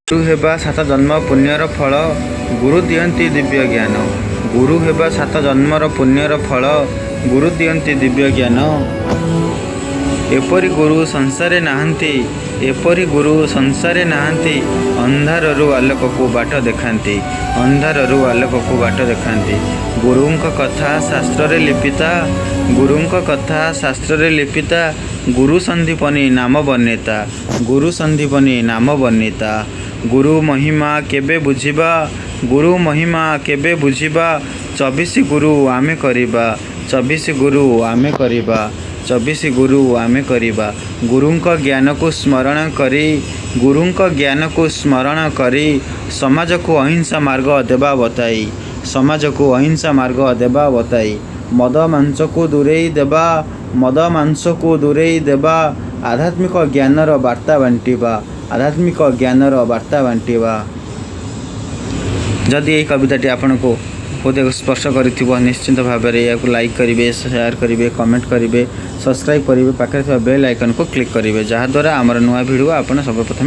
गुरु हेबा सात जन्म पुण्यर फल गुरु दियंती दिव्य ज्ञान। गुरु हेबा सात जन्मर पुण्यर फल गुरु दियंती दिव्य ज्ञान। एपरी गुरु संसारे नाहंती, एपरी गुरु संसारे नाहंती। अंधाररू आलोक को बाट देखांती, अंधाररू आलोक को बाट देखांती। गुरुंक कथा शास्त्र रे लिपिता, गुरुंक कथा शास्त्र रे लिपिता। गुरु संदीपनी नाम बनेता, गुरु संदीपनी नाम बनेता। गुरु महिमा केबे बुझिबा, गुरु महिमा केबे बुझिबा। 24 गुरु आमे करिबा, 24 गुरु आमे करिबा, 24 गुरु आमे करिबा। गुरुंक ज्ञान को स्मरण करी, गुरुंक ज्ञान को स्मरण करी। समाज को अहिंसा मार्ग देबा बताई, समाज को अहिंसा मार्ग देबा बताई। मद मांस को दूरेई देबा, मद मांस को दूरेई देबा। आध्यात्मिक ज्ञानर वार्ता बांटिबा, आध्यात्मिक ज्ञानर वार्ता बांटिबा। जदि यही कविताटी आपको हृदय स्पर्श कर निश्चिंत भाव में या लाइक करेंगे, शेयर करेंगे, कमेंट करेंगे, सब्सक्राइब करेंगे, पाखे बेल आइकन को क्लिक करेंगे, जहाँद्वारा आमर नुआ भिडियो आप सर्वप्रथम